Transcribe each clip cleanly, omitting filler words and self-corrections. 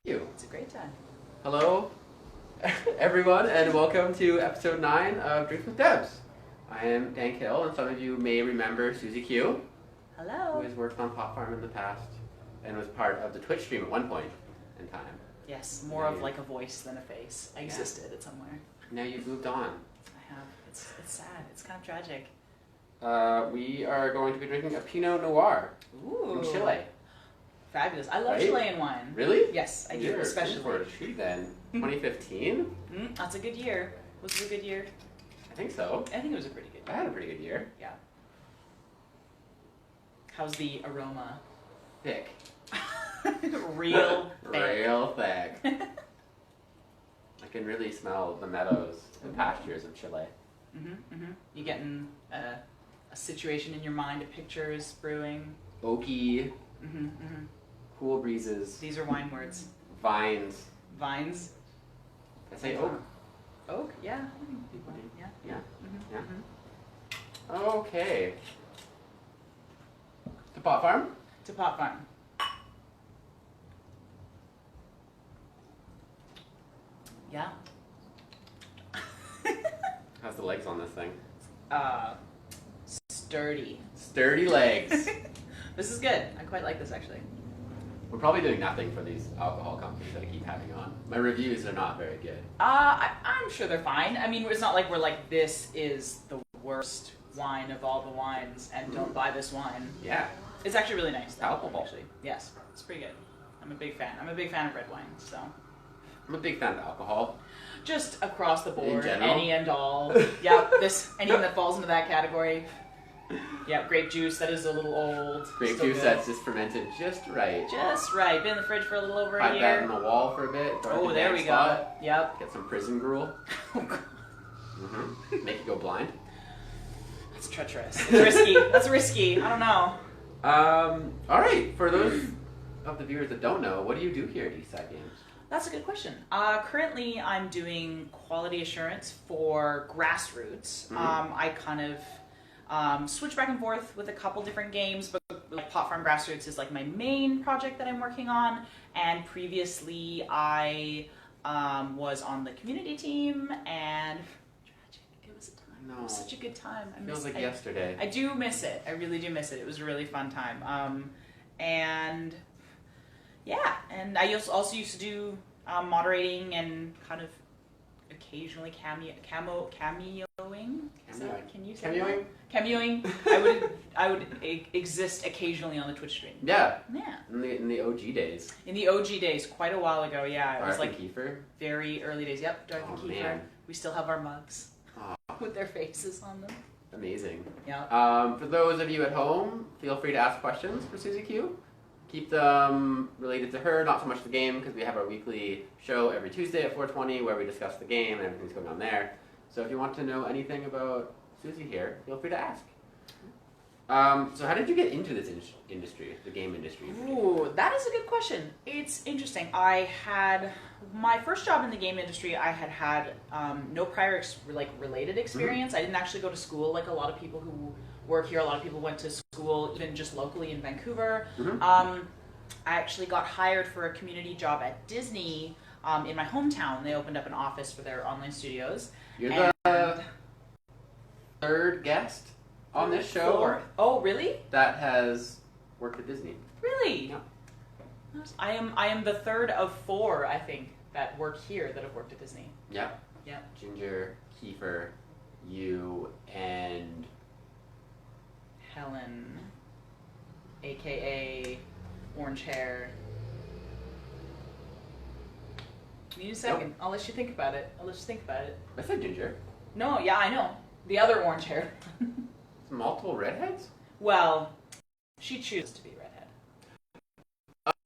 You. It's a great time. Hello, everyone, and welcome to episode 9 of Drinks with Debs. I am Dank, and some of you may remember Suzy-Q, Hello. who has worked on Pop Farm in the past and was part of the Twitch stream at one point in time. Yes, more of like a voice than a face. I existed at somewhere. Now you've moved on. I have. It's sad. It's kind of tragic. We are going to be drinking a Pinot Noir Ooh. from Chile. Fabulous. I love Right? Chilean wine. Really? Yes, I do, You're especially. in for a treat then. 2015? That's a good year. Was it a good year? I think so. I think it was a pretty good I year. had a pretty good year. Yeah. How's the aroma? Thick. Real thick. Real thick. I can really smell the meadows and pastures of Chile. You getting a situation in your mind, a picture is brewing. Oaky, cool breezes, These are wine words. vines. Vines. I say oak. Oak? Yeah. Yeah. Yeah. Mm-hmm. Yeah. Okay. To Pot Farm? To Pot Farm. Yeah. How's the legs on this thing? Sturdy. Sturdy legs. This is good. I quite like this actually. We're probably doing nothing for these alcohol companies that I keep having on. My reviews are not very good. I'm sure they're fine. I mean, it's not like we're like, this is the worst wine of all the wines and don't buy this wine. Yeah. It's actually really nice. Palpable. Actually. Yes. It's pretty good. I'm a big fan. I'm a big fan of red wine, so. I'm a big fan of alcohol. Just across the board, In general? any and all. Yeah, anything that falls into that category. Yeah, grape juice, that is a little old. Grape Still juice good. that's just fermented just right. Just right. Been in the fridge for a little over a Hide that in year. the wall for a bit. throw it in Oh, the there damp we spot, go. Yep. Get some prison gruel. Make you go blind. That's treacherous. It's risky. That's risky. I don't know. All right. For those of the viewers that don't know, what do you do here at Eastside Games? That's a good question. Currently, I'm doing quality assurance for Grassroots. I kind of switch back and forth with a couple different games, but like Pot Farm Grassroots is like my main project that I'm working on. And previously, I was on the community team, and tragic. It was a time. No. It was such a good time. Feels like yesterday. I do miss it. I really do miss it. It was a really fun time. And yeah, and I also used to do moderating and kind of occasionally cameoing. Is that, can you say Cameoing? that? Cameoing. I would exist occasionally on the Twitch stream. Yeah. Yeah. In the OG days. In the OG days, quite a while ago. Yeah, it was like Kiefer. very early days. Yep, Dark and Kiefer. Man. We still have our mugs Oh, with their faces on them. amazing. Yeah. For those of you at home, feel free to ask questions for Suzy-Q. Keep them related to her, not so much the game, because we have our weekly show every Tuesday at 4:20 where we discuss the game and everything's going on there. So if you want to know anything about Suzy here, feel free to ask. So how did you get into this industry, the game industry? Ooh, that is a good question. It's interesting. I had my first job in the game industry. I had no prior related experience. I didn't actually go to school like a lot of people who work here. A lot of people went to school even just locally in Vancouver. I actually got hired for a community job at Disney in my hometown. They opened up an office for their online studios. You're the third guest on this show. Fourth. Oh, really? That has worked at Disney. Really? Yeah. I am the third of 4, I think, that work here that have worked at Disney. Yeah. Yeah. Ginger, Kiefer, you, and Helen, aka Orange Hair. Give me a second. Nope. I'll let you think about it. I said Ginger. No, yeah, I know. The other orange hair. Multiple redheads? Well, she chooses to be redhead.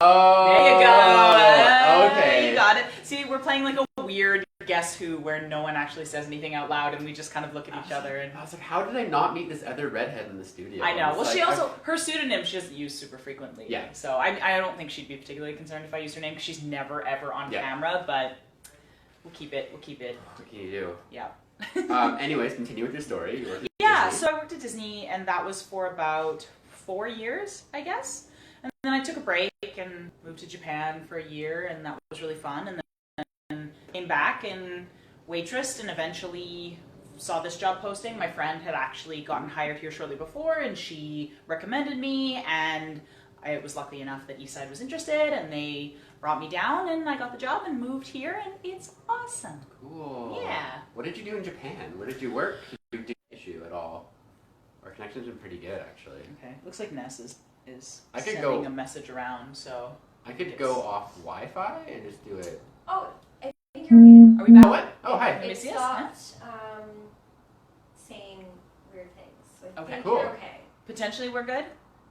Oh. There you go. Okay. You got it. See, we're playing like a weird Guess Who where no one actually says anything out loud and we just kind of look at each other. And I was like, how did I not meet this other redhead in the studio? I know. It's Well, like, she also, her pseudonym she doesn't use super frequently. Yeah. So I don't think she'd be particularly concerned if I used her name because she's never ever on camera, but we'll keep it. What can you do? Yeah. Anyways, continue with your story. You worked at Yeah, Disney. so I worked at Disney and that was for about 4 years, I guess. And then I took a break and moved to Japan for a year, and that was really fun. And then came back and waitressed, and eventually saw this job posting. My friend had actually gotten hired here shortly before, and she recommended me, and I was lucky enough that Eastside was interested, and they brought me down, and I got the job and moved here, and it's awesome. Cool. Yeah. What did you do in Japan? Where did you work? Did you do issue at all? Our connection's been pretty good, actually. Okay. Looks like Ness is I could sending go- a message around, so... I could go off Wi-Fi and just do it. Oh, I think you're okay. Are we back? Oh, what? Oh, hi. It Miss yes? stopped saying weird things. So I Okay. think Cool. you're okay. Potentially we're good?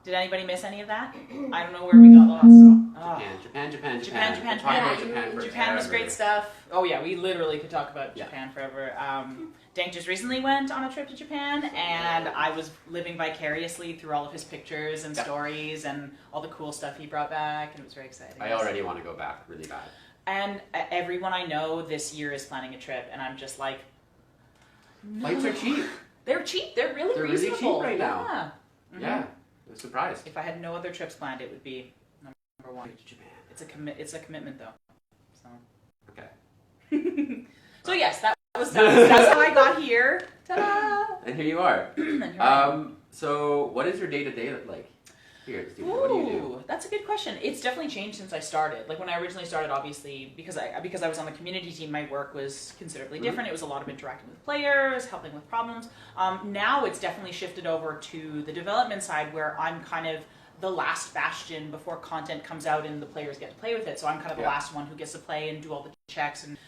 Did anybody miss any of that? I don't know where we got lost. Oh. Japan. Japan. We'll talk about Japan for Japan was forever. great stuff. Oh yeah, we literally could talk about Yeah. Japan forever. Dank just recently went on a trip to Japan, and I was living vicariously through all of his pictures and Yeah. stories and all the cool stuff he brought back, and it was very exciting. I already want to go back really bad. And everyone I know this year is planning a trip, and I'm just like, no. Flights are cheap. They're cheap. They're really They're really reasonable. cheap right now. Yeah. Mhm. Yeah. I was surprised. If I had no other trips planned, it would be number one. To Japan. It's a commitment though. So. Okay. So yes, that's how I got here. Ta-da! And here you are. And here I am. So what is your day-to-day like here at the studio? What do you do? Ooh, that's a good question. It's definitely changed since I started. Like when I originally started, obviously, because I was on the community team, my work was considerably different. It was a lot of interacting with players, helping with problems. Now it's definitely shifted over to the development side, where I'm kind of the last bastion before content comes out and the players get to play with it. So I'm kind of the last one who gets to play and do all the checks and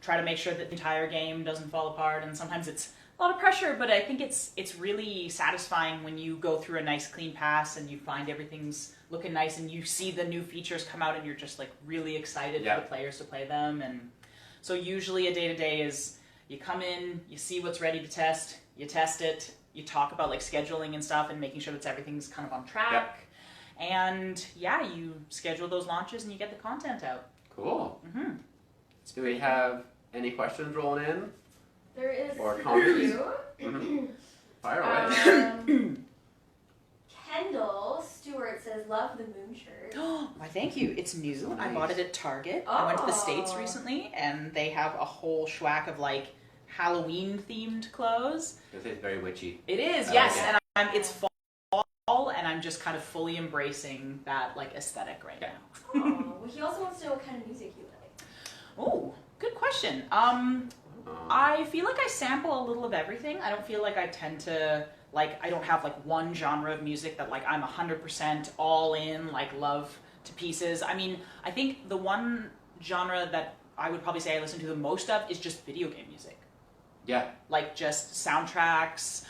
try to make sure that the entire game doesn't fall apart. And sometimes it's a lot of pressure, but I think it's really satisfying when you go through a nice clean pass and you find everything's looking nice and you see the new features come out and you're just like really excited for the players to play them. And so usually a day-to-day is you come in, you see what's ready to test, you test it, you talk about like scheduling and stuff and making sure that everything's kind of on track. And yeah, you schedule those launches and you get the content out. Cool. Mm-hmm. Do we have any questions rolling in? There is Or a comments? few. Mm-hmm. Fire away. Kendall Stewart says, love the moon shirt. Why, thank you. It's new. I Nice. bought it at Target. I went to the Oh. States recently, and they have a whole schwack of like Halloween-themed clothes. It's very witchy. It is, I yes, like it. and it's fall, and I'm just kind of fully embracing that like aesthetic right now. Well, he also wants to know what kind of music you like. Oh, good question. I feel like I sample a little of everything. I don't feel like I tend to, like, I don't have, like, one genre of music that, like, I'm 100% all in, like, love to pieces. I mean, I think the one genre that I would probably say I listen to the most of is just video game music. Yeah. Like, just soundtracks,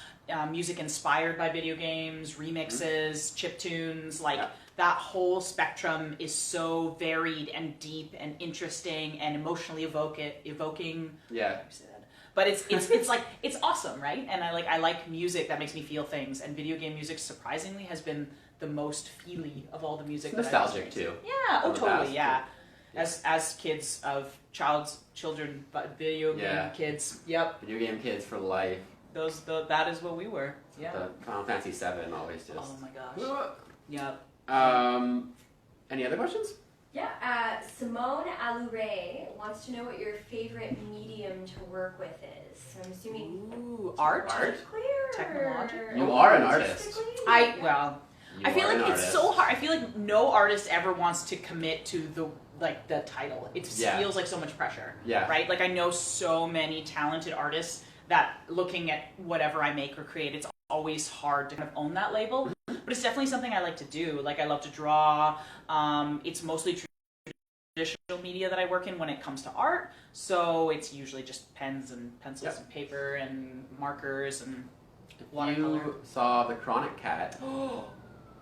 music inspired by video games, remixes, chiptunes, like... That whole spectrum is so varied and deep and interesting and emotionally evoking. Yeah. But it's like it's awesome, right? And I like music that makes me feel things. And video game music surprisingly has been the most feely of all the music. It's nostalgic too. Yeah. Oh, Of the totally. past. Yeah. As kids of children, but video game kids. Yep. Video game kids for life. That is what we were. Yeah. The Final Fantasy VII always just. Oh my gosh. Yep. Any other questions? Yeah, Simone Alure wants to know what your favorite medium to work with is. So I'm assuming Ooh, art? technically or Technological? You are an artist. artistically? I feel You are like an it's artist. so hard. I feel like no artist ever wants to commit to the title. It feels like so much pressure. Yeah. Right? Like I know so many talented artists that looking at whatever I make or create, it's always hard to kind of own that label. But it's definitely something I like to do. Like I love to draw. It's mostly traditional media that I work in when it comes to art. So it's usually just pens and pencils and paper and markers and watercolor. You saw the Chronic Cat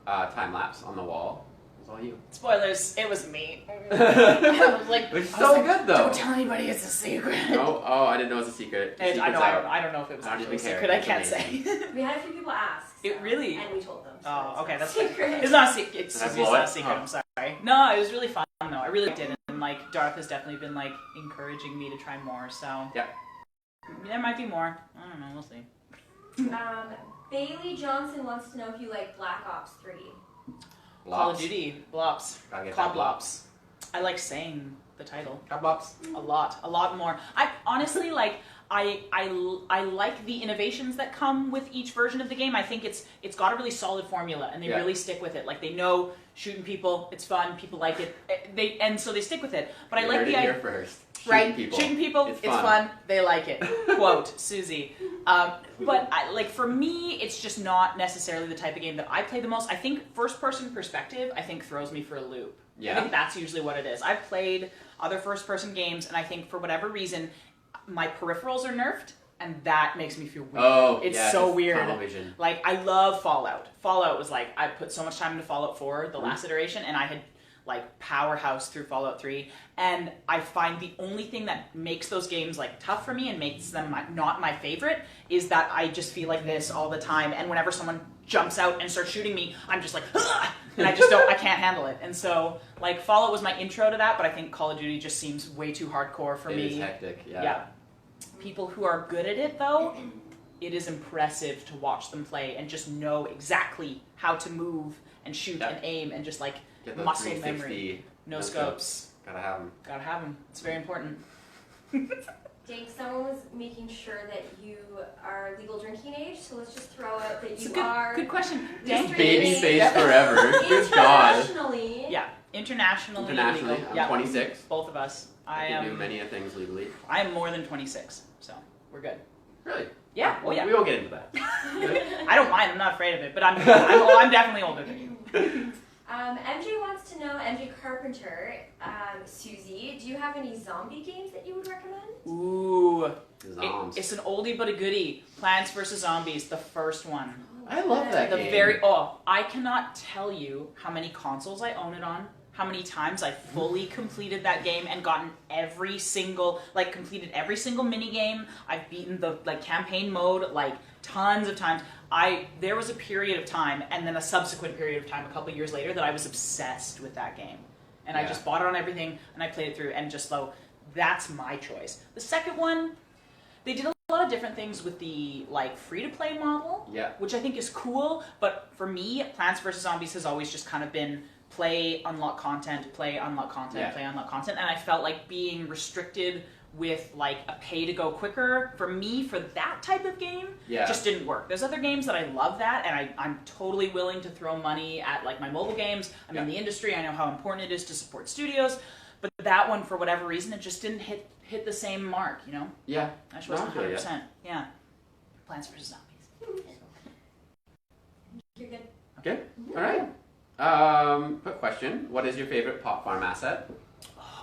time lapse on the wall. It was all you. Spoilers, it was me. It's good though. Don't tell anybody it's a secret. Oh, I didn't know it was a secret. The secret's out. I don't know if it was I don't actually a even care. secret. I It's can't say. We had a few people ask. It really? And we told them. So Oh, it's okay, not that's secret. It's not a secret. It's Did I it's blow not it? a secret. Oh. I'm sorry. No, it was really fun though. I really liked it, and like Darth has definitely been like encouraging me to try more. So Yeah. there might be more. I don't know. We'll see. Bailey Johnson wants to know if you like Black Ops 3. Call of Duty, Blops. Gotta get COD that Blops. I like saying the title. COD Blops. A lot more. I honestly like. I like the innovations that come with each version of the game. I think it's got a really solid formula, and they really stick with it. Like they know shooting people, it's fun, people like it. And so they stick with it. But I like the idea. First. Shooting people, it's fun, they like it. Quote Suzy. But for me, it's just not necessarily the type of game that I play the most. I think first-person perspective, throws me for a loop. Yeah. I think that's usually what it is. I've played other first-person games, and I think for whatever reason, my peripherals are nerfed, and that makes me feel weird. Oh, it's so weird. Tunnel vision. Like, I love Fallout. Fallout was like, I put so much time into Fallout 4, the last iteration, and I had like powerhouse through Fallout 3, and I find the only thing that makes those games like tough for me and makes them not my favorite is that I just feel like this all the time, and whenever someone jumps out and starts shooting me, I'm just like, ah! And I can't handle it. And so, like, Fallout was my intro to that, but I think Call of Duty just seems way too hardcore for me. It is hectic, yeah. People who are good at it, though, it is impressive to watch them play and just know exactly how to move and shoot and aim and just, like, get the muscle memory. No scopes. Gotta have them. Gotta have them. It's very important. Dank, someone was making sure that you are legal drinking age, so let's just throw out that It's you a are good question. Dank, Baby face forever. Good God. internationally. Yeah, internationally Internationally, legal. I'm 26. Both of us. I can do many things legally. I am more than 26, so we're good. Really? Yeah. Oh yeah. We won't get into that. I don't mind. I'm not afraid of it, but I'm definitely older than you. MJ wants to know, MJ Carpenter, Suzy, do you have any zombie games that you would recommend? Ooh. Zombs. It's an oldie but a goodie. Plants vs. Zombies, the first one. I love that The game. I cannot tell you how many consoles I own it on, how many times I fully completed that game and gotten completed every single mini game. I've beaten the campaign mode tons of times. There was a period of time, and then a subsequent period of time a couple years later, that I was obsessed with that game. And I just bought it on everything, and I played it through, and that's my choice. The second one, they did a lot of different things with the free-to-play model, which I think is cool, but for me, Plants vs. Zombies has always just kind of been play, unlock content, play, unlock content, play, unlock content, and I felt like being restricted with a pay to go quicker for me for that type of game just didn't work. There's other games that I love that, and I'm totally willing to throw money at my mobile games. I'm in the industry, I know how important it is to support studios, but that one, for whatever reason, it just didn't hit the same mark, you know? Yeah. I just wasn't 100%. Yeah. Plants vs. Zombies. You're good. Okay. All right. Quick question. What is your favorite Pop Farm asset?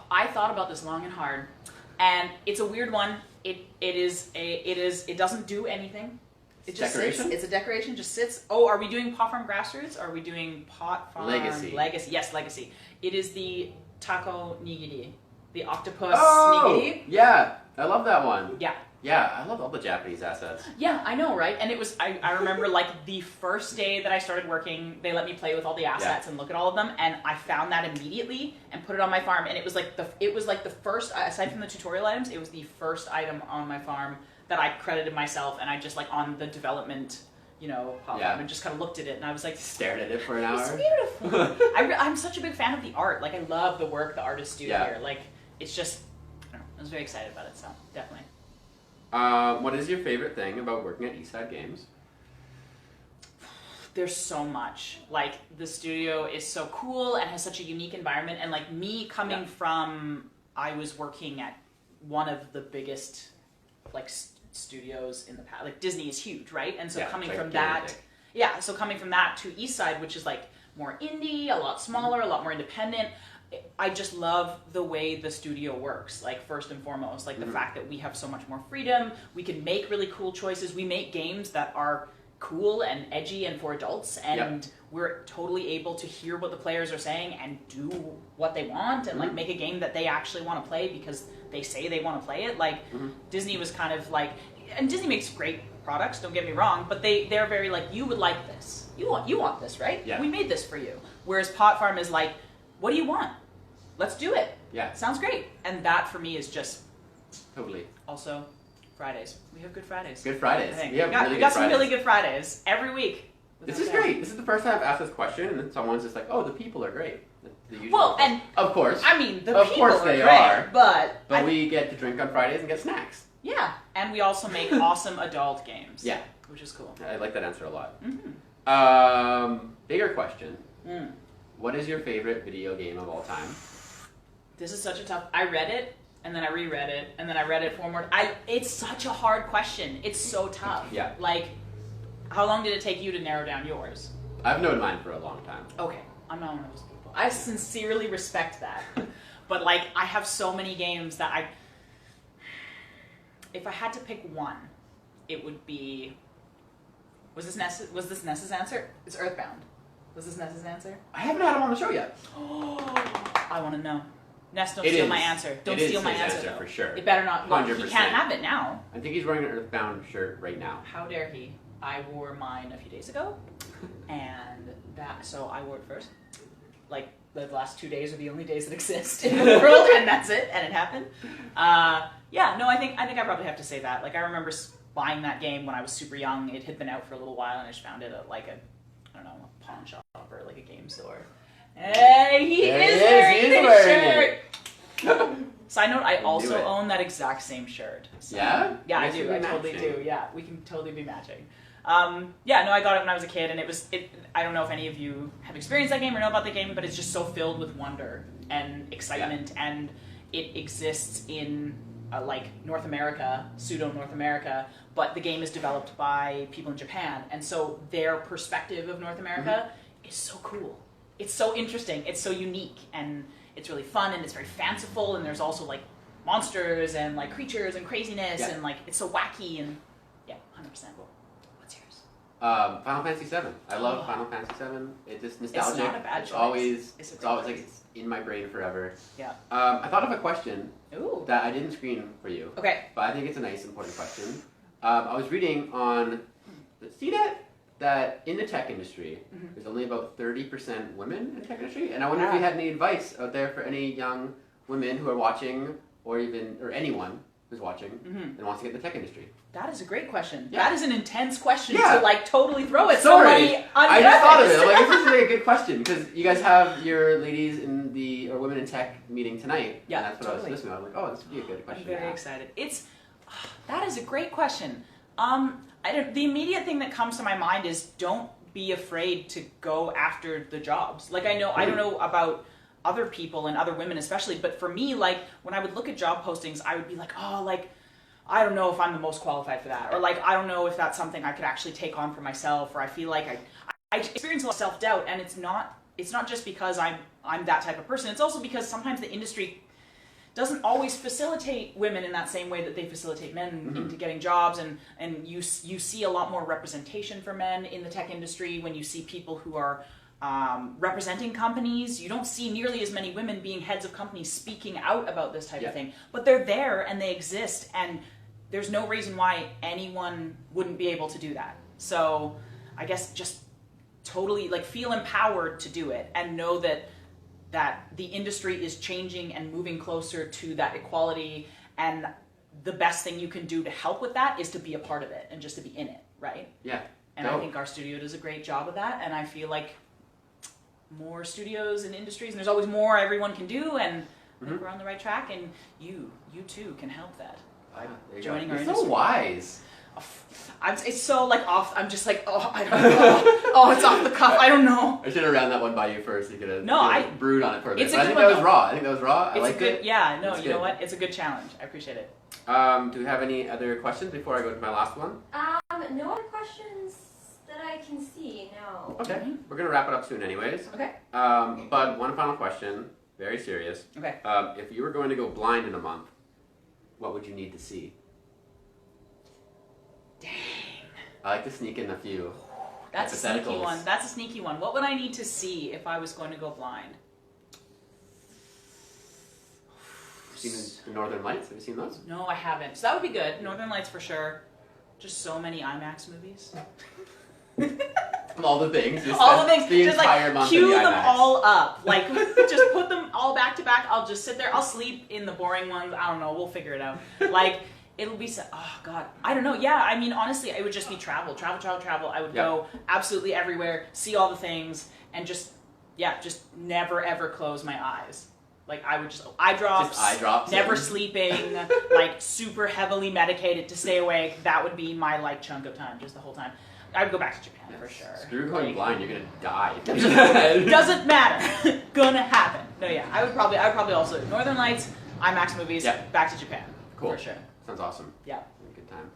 I thought about this long and hard, and it's a weird one. It doesn't do anything. It just decoration? sits. It's a decoration. Just sits. Oh, are we doing Pot Farm Grassroots? Or are we doing Pot Farm Legacy? Yes, Legacy. It is the taco nigiri, the octopus nigiri. Yeah, I love that one. Yeah. Yeah, I love all the Japanese assets. Yeah, I know, right? And it was, I remember the first day that I started working, they let me play with all the assets and look at all of them, and I found that immediately and put it on my farm, and it was like the first, aside from the tutorial items, it was the first item on my farm that I credited myself, and I just on the development, farm, and just kind of looked at it, and I was like, stared at it for an hour. It's beautiful. I'm such a big fan of the art. I love the work the artists do here. It's just, I was very excited about it, so definitely. What is your favorite thing about working at Eastside Games? There's so much. The studio is so cool and has such a unique environment. And me coming from, I was working at one of the biggest studios in the past. Disney is huge, right? And so coming from that, coming from that to Eastside, which is more indie, a lot smaller, a lot more independent. I just love the way the studio works, first and foremost, the fact that we have so much more freedom, we can make really cool choices, we make games that are cool and edgy and for adults, and we're totally able to hear what the players are saying and do what they want, and make a game that they actually want to play because they say they want to play it. Disney was kind of and Disney makes great products, don't get me wrong, but they're very you would like this, you want this, right? Yeah. We made this for you. Whereas Pot Farm is what do you want? Let's do it. Yeah. Sounds great. And that for me is just totally. Also Fridays. We have good Fridays. Good Fridays. I think. We got some really good Fridays every week. This is great. This is the first time I've asked this question, and then someone's just like, "Oh, the people are great." The usual Well, stuff. and of course, I mean, the Of people course are they great, are. but we get to drink on Fridays and get snacks. yeah, and we also make awesome adult games. Yeah, which is cool. I like that answer a lot. Mm-hmm. Bigger question. What is your favorite video game of all time? This is such a tough. I read it, and then I reread it, and then I read it 4 more. It's such a hard question. It's so tough. Yeah. Like, how long did it take you to narrow down yours? I've known mine for a long time. Okay, I'm not one of those people. I sincerely respect that, but like, I have so many games that if I had to pick one, it would be. Was this Ness's answer? It's Earthbound. Was this Ness's answer? I haven't had him on the show yet. Oh, I want to know. Ness, don't It steal is. my answer. Don't It steal is my his answer, though. for sure. It better not. Well, he 100%. can't have it now. I think he's wearing an Earthbound shirt right now. How dare he? I wore mine a few days ago, and so I wore it first. Like, the last 2 days are the only days that exist in the world, and that's it, and it happened. Yeah, no, I think I probably have to say that. Like, I remember buying that game when I was super young. It had been out for a little while, and I just found it at like a pawn shop or like a game store. Hey, he is wearing his shirt. Side note, I also own that exact same shirt. So, Yeah? Yeah, I do. I totally do. Yeah, we can totally be matching. Yeah, no, I got it when I was a kid, and I don't know if any of you have experienced that game or know about the game, but it's just so filled with wonder and excitement, and it exists in like North America, pseudo North America, but the game is developed by people in Japan, and so their perspective of North America is so cool. It's so interesting. It's so unique, and it's really fun, and it's very fanciful, and there's also like monsters and like creatures and craziness, and like it's so wacky, and yeah, 100%. What's yours? Final Fantasy VII. I love Final Fantasy VII. It's just nostalgic. It's not a bad choice. It's always like it's in my brain forever. Yeah. I thought of a question Ooh. that I didn't screen for you. Okay. But I think it's a nice, important question. I was reading on the CNET that in the tech industry, there's only about 30% women in the tech industry, and I wonder if you had any advice out there for any young women who are watching, or anyone who's watching and wants to get in the tech industry. That is a great question. Yeah. That is an intense question Yeah. to like totally throw at Sorry, somebody. I just thought of it. I'm like, this is a really good question because you guys have your ladies or women in tech meeting tonight. Yeah, and that's what totally. I was listening to. I was like, oh, this would be a good question. I'm very to ask. excited. That is a great question. The immediate thing that comes to my mind is don't be afraid to go after the jobs. Like I don't know about other people and other women especially, but for me, like when I would look at job postings, I would be like, oh, like I don't know if I'm the most qualified for that, or like I don't know if that's something I could actually take on for myself, or I feel like I experience a lot of self-doubt, and it's not just because I'm that type of person. It's also because sometimes the industry doesn't always facilitate women in that same way that they facilitate men into getting jobs, and you see a lot more representation for men in the tech industry when you see people who are representing companies. You don't see nearly as many women being heads of companies speaking out about this type of thing, but they're there and they exist, and there's no reason why anyone wouldn't be able to do that. So I guess just totally like feel empowered to do it, and know that the industry is changing and moving closer to that equality, and the best thing you can do to help with that is to be a part of it and just to be in it, right? Yeah. And I think our studio does a great job of that, and I feel like more studios and industries, and there's always more everyone can do, and I think we're on the right track, and you too can help that by joining our You're industry. so wise. It's so like off. I'm just like, I don't know. It's off the cuff. I don't know. I should have ran that one by you first. You could have brood on it for a bit. It's a But I good think one, that was though. raw. I think that was raw. I It's liked a good, it. yeah. No, It's you know good. what? It's a good challenge. I appreciate it. Do we have any other questions before I go to my last one? No other questions that I can see. No. Okay. We're gonna wrap it up soon, anyways. Okay. But one final question, very serious. Okay. If you were going to go blind in a month, what would you need to see? Dang. I like to sneak in a few. That's a sneaky hypotheticals. one. That's a sneaky one. What would I need to see if I was going to go blind? Seen the Northern Lights? Have you seen those? No, I haven't. So that would be good. Northern Lights for sure. Just so many IMAX movies. All the things. All the things. The Just entire like month queue in the them IMAX. all up. Like just put them all back to back. I'll just sit there. I'll sleep in the boring ones. I don't know. We'll figure it out. Like It'll be oh god, I don't know. Yeah, I mean honestly, it would just be travel. I would go absolutely everywhere, see all the things, and just never ever close my eyes. Like I would just eye drops, never sleeping, like super heavily medicated to stay awake. That would be my like chunk of time, just the whole time. I would go back to Japan for sure. Screw going blind, you're gonna die. Doesn't matter. Gonna happen. No, yeah, I would probably also Northern Lights, IMAX movies, back to Japan. Cool. For sure. Sounds awesome. Yeah. Good time.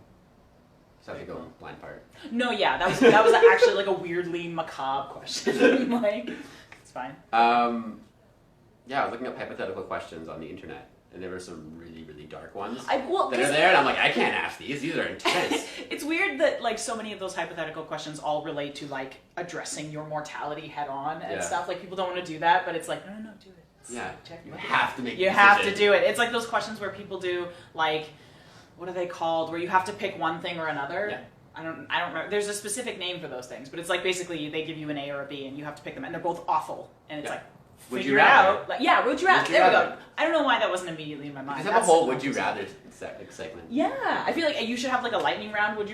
Just have to go blind part. No, yeah, that was actually like a weirdly macabre question. Like, it's fine. Yeah, I was looking up hypothetical questions on the internet, and there were some really, really dark ones that are there, and I'm like, I can't ask these. These are intense. It's weird that like so many of those hypothetical questions all relate to like addressing your mortality head on and stuff. Like people don't want to do that, but it's like, no, do it. You have to make. You have to do it. It's like those questions where people do like, what are they called? Where you have to pick one thing or another. Yeah. I don't remember. There's a specific name for those things, but it's like basically they give you an A or a B and you have to pick them, and they're both awful. And it's like, would figure you it rather? out. Like, yeah, would you rather? There we go. I don't know why that wasn't immediately in my mind. Just have a whole would you rather segment. Yeah, I feel like you should have like a lightning round. Would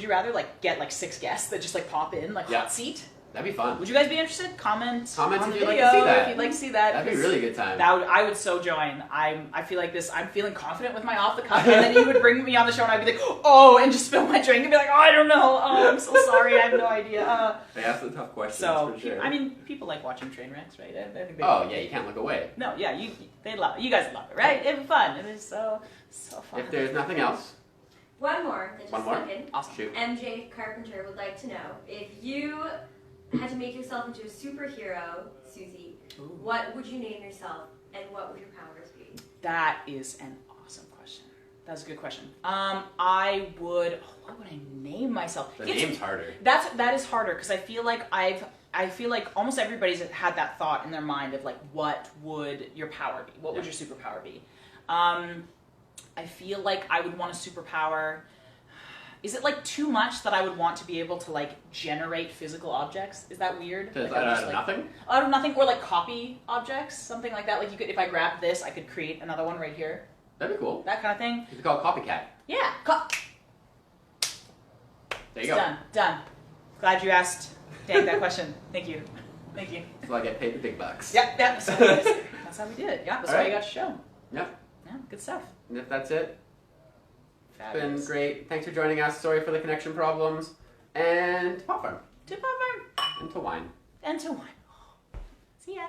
you rather like get like 6 guests that just like pop in like hot seat? That'd be fun. Would you guys be interested? Comment on the if video you'd like to see that. if you'd like to see that. That'd be a really good time. I would so join. I feel like this. I'm feeling confident with my off the cuff, and then you would bring me on the show, and I'd be like, oh, and just spill my drink and be like, oh, I don't know. Oh, I'm so sorry. I have no idea. They ask the tough questions. So for sure. I mean, people like watching train wrecks, right? I think you can't look away. No, yeah, they love it. You guys love it, right? It's fun. It is so fun. If there's nothing else. One more. Awesome. Shoot. MJ Carpenter would like to know if you had to make yourself into a superhero, Suzy, what would you name yourself and what would your powers be? That is an awesome question. That's a good question. I would. What would I name myself? The name's harder. That is harder because I feel like almost everybody's had that thought in their mind of like, what would your power be? What would your superpower be? I feel like I would want a superpower. Is it like too much that I would want to be able to like generate physical objects? Is that weird? Like, out of nothing? Out of nothing, or like copy objects, something like that. Like you could, if I grab this, I could create another one right here. That'd be cool. That kind of thing. You could call it copycat. Yeah. There you go. Done. Glad you asked Dank that question. Thank you. So I get paid the big bucks. Yeah. That's how we did it. Yeah. That's why you got to show. Yeah. Yeah. Good stuff. And if that's it. Fabulous. It's been great. Thanks for joining us. Sorry for the connection problems. And to Pop Farm. To Pop Farm. And to wine. And to wine. See ya.